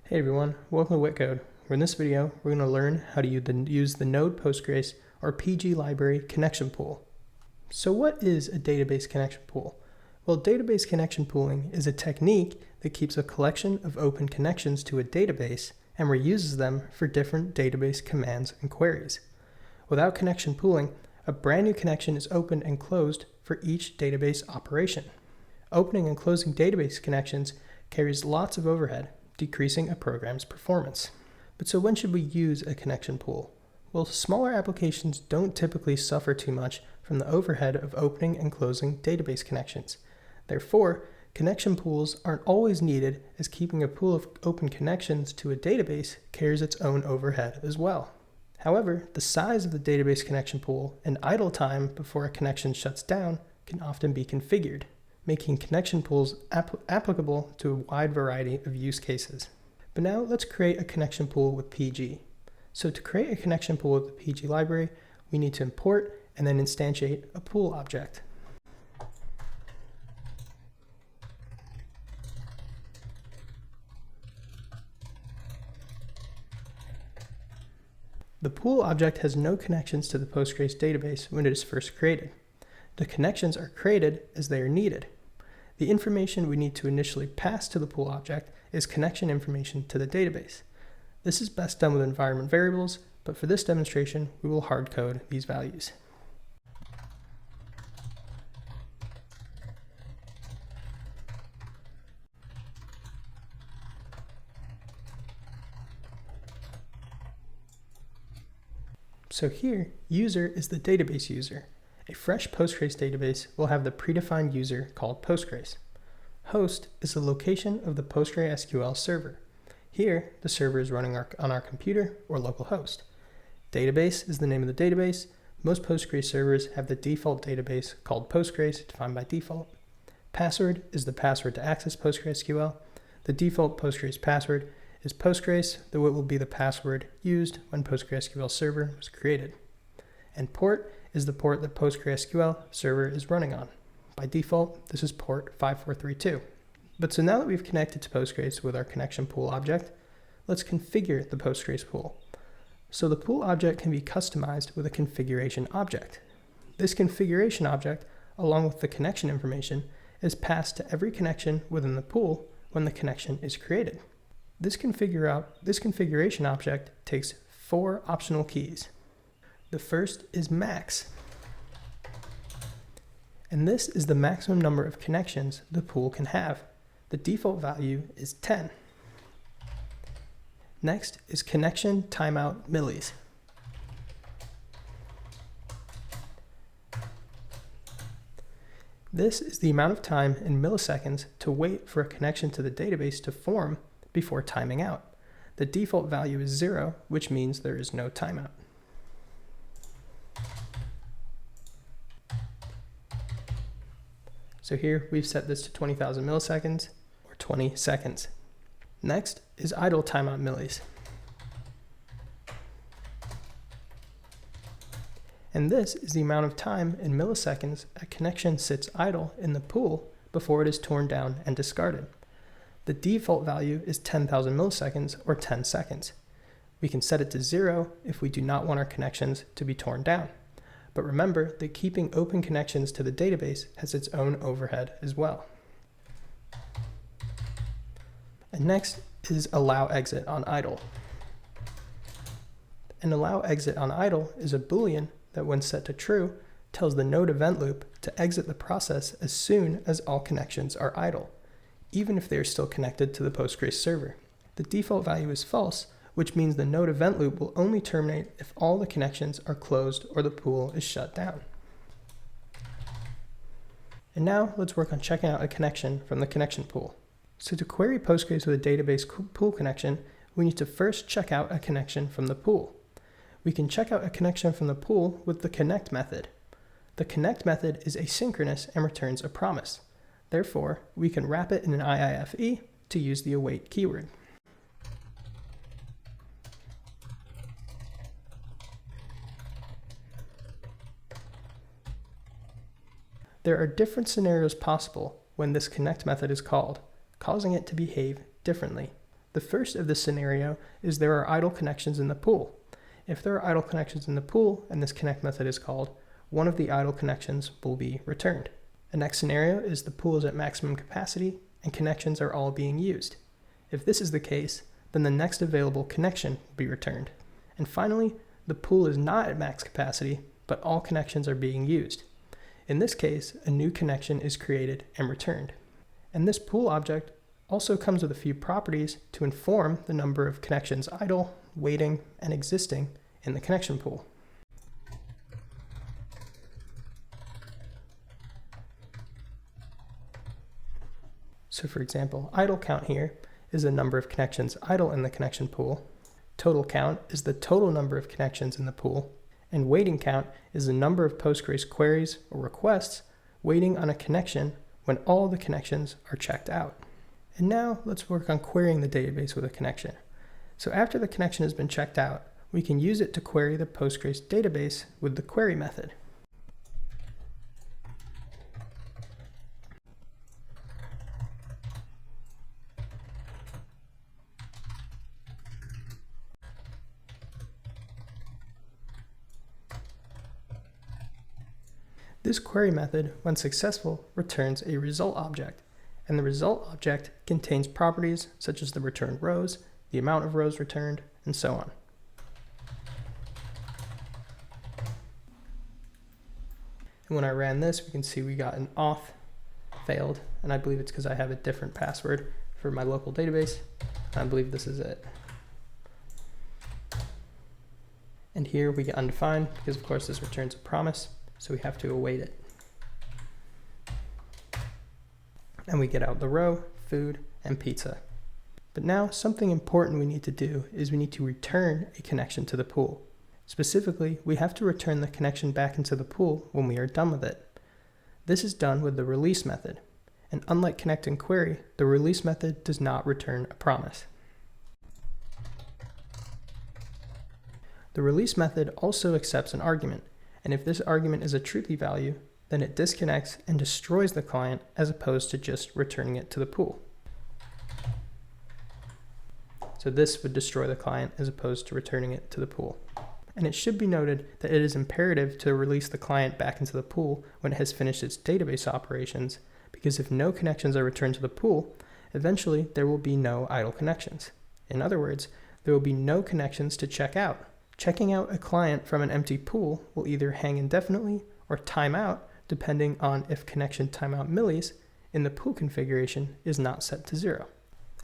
Hey everyone, welcome to WittCode, where in this video we're going to learn how to use the node-postgres or PG library connection pool. So what is a database connection pool? Well, database connection pooling is a technique that keeps a collection of open connections to a database and reuses them for different database commands and queries. Without connection pooling, a brand new connection is opened and closed for each database operation. Opening and closing database connections carries lots of overhead, decreasing a program's performance. But so when should we use a connection pool? Well, smaller applications don't typically suffer too much from the overhead of opening and closing database connections. Therefore, connection pools aren't always needed, as keeping a pool of open connections to a database carries its own overhead as well. However, the size of the database connection pool and idle time before a connection shuts down can often be configured, making connection pools applicable to a wide variety of use cases. But now let's create a connection pool with PG. So to create a connection pool with the PG library, we need to import and then instantiate a pool object. The pool object has no connections to the Postgres database when it is first created. The connections are created as they are needed. The information we need to initially pass to the pool object is connection information to the database. This is best done with environment variables, but for this demonstration, we will hard code these values. So here, user is the database user. A fresh Postgres database will have the predefined user called Postgres. Host is the location of the PostgreSQL server. Here, the server is running on our computer or local host. Database is the name of the database. Most Postgres servers have the default database called Postgres, defined by default. Password is the password to access PostgreSQL. The default Postgres password is Postgres, though it will be the password used when PostgreSQL server was created. And port is the port that PostgreSQL server is running on. By default, this is port 5432. But so now that we've connected to Postgres with our connection pool object, let's configure the Postgres pool. So the pool object can be customized with a configuration object. This configuration object, along with the connection information, is passed to every connection within the pool when the connection is created. This configuration object takes 4 optional keys. The first is max, and this is the maximum number of connections the pool can have. The default value is 10. Next is connection timeout millis. This is the amount of time in milliseconds to wait for a connection to the database to form before timing out. The default value is 0, which means there is no timeout. So here we've set this to 20,000 milliseconds or 20 seconds. Next is idle timeout millis. And this is the amount of time in milliseconds a connection sits idle in the pool before it is torn down and discarded. The default value is 10,000 milliseconds or 10 seconds. We can set it to 0 if we do not want our connections to be torn down. But remember that keeping open connections to the database has its own overhead as well. And next is allow exit on idle. An allow exit on idle is a Boolean that, when set to true, tells the node event loop to exit the process as soon as all connections are idle, even if they are still connected to the Postgres server. The default value is false, which means the node event loop will only terminate if all the connections are closed or the pool is shut down. And now let's work on checking out a connection from the connection pool. So to query Postgres with a database pool connection, we need to first check out a connection from the pool. We can check out a connection from the pool with the connect method. The connect method is asynchronous and returns a promise. Therefore, we can wrap it in an IIFE to use the await keyword. There are different scenarios possible when this connect method is called, causing it to behave differently. The first of this scenario is there are idle connections in the pool. If there are idle connections in the pool and this connect method is called, one of the idle connections will be returned. The next scenario is the pool is at maximum capacity and connections are all being used. If this is the case, then the next available connection will be returned. And finally, the pool is not at max capacity, but all connections are being used. In this case, a new connection is created and returned. And this pool object also comes with a few properties to inform the number of connections idle, waiting, and existing in the connection pool. So for example, idle count here is the number of connections idle in the connection pool. Total count is the total number of connections in the pool. And waiting count is the number of Postgres queries or requests waiting on a connection when all the connections are checked out. And now let's work on querying the database with a connection. So after the connection has been checked out, we can use it to query the Postgres database with the query method. This query method, when successful, returns a result object, and the result object contains properties such as the returned rows, the amount of rows returned, and so on. And when I ran this, we can see we got an auth failed, and I believe it's because I have a different password for my local database. I believe this is it. And here we get undefined because of course this returns a promise. So we have to await it. And we get out the row, food, and pizza. But now something important we need to do is we need to return a connection to the pool. Specifically, we have to return the connection back into the pool when we are done with it. This is done with the release method. And unlike connect and query, the release method does not return a promise. The release method also accepts an argument. And if this argument is a truthy value, then it disconnects and destroys the client as opposed to just returning it to the pool. So this would destroy the client as opposed to returning it to the pool. And it should be noted that it is imperative to release the client back into the pool when it has finished its database operations, because if no connections are returned to the pool, eventually there will be no idle connections. In other words, there will be no connections to check out. Checking out a client from an empty pool will either hang indefinitely or time out, depending on if connection timeout millis in the pool configuration is not set to 0.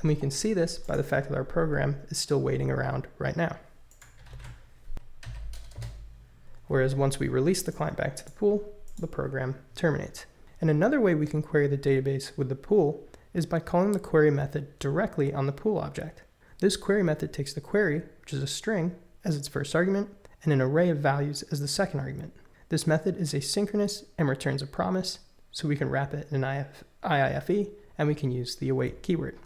And we can see this by the fact that our program is still waiting around right now. Whereas once we release the client back to the pool, the program terminates. And another way we can query the database with the pool is by calling the query method directly on the pool object. This query method takes the query, which is a string, as its first argument, and an array of values as the second argument. This method is asynchronous and returns a promise, so we can wrap it in an IIFE, and we can use the await keyword.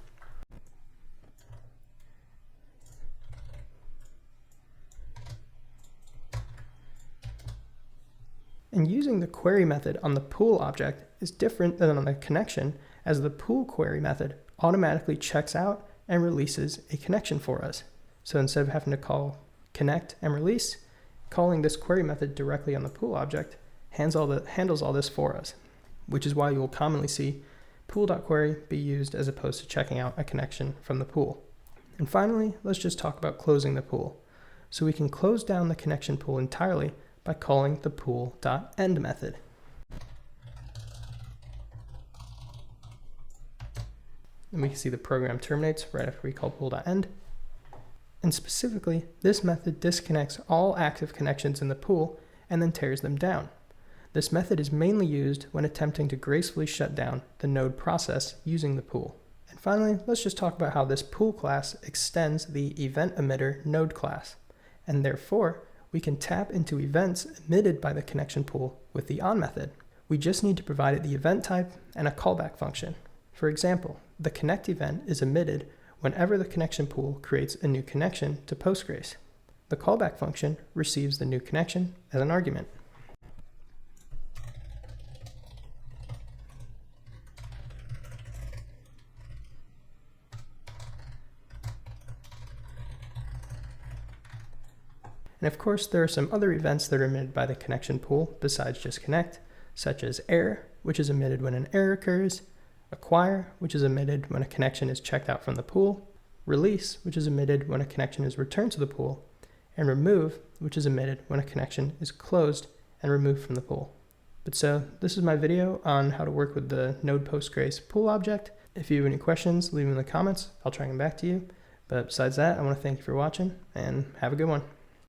And using the query method on the pool object is different than on the connection, as the pool query method automatically checks out and releases a connection for us. So instead of having to call connect and release, calling this query method directly on the pool object handles all this for us, which is why you will commonly see pool.query be used as opposed to checking out a connection from the pool. And finally, let's just talk about closing the pool. So we can close down the connection pool entirely by calling the pool.end method. And we can see the program terminates right after we call pool.end. And specifically, this method disconnects all active connections in the pool and then tears them down. This method is mainly used when attempting to gracefully shut down the node process using the pool. And finally, let's just talk about how this pool class extends the EventEmitter node class. And therefore, we can tap into events emitted by the connection pool with the on method. We just need to provide it the event type and a callback function. For example, the connect event is emitted whenever the connection pool creates a new connection to Postgres. The callback function receives the new connection as an argument. And of course, there are some other events that are emitted by the connection pool besides just connect, such as error, which is emitted when an error occurs, acquire, which is emitted when a connection is checked out from the pool, release, which is emitted when a connection is returned to the pool, and remove, which is emitted when a connection is closed and removed from the pool. But so this is my video on how to work with the node-postgres pool object. If you have any questions, leave them in the comments. I'll try and get back to you. But besides that, I want to thank you for watching and have a good one.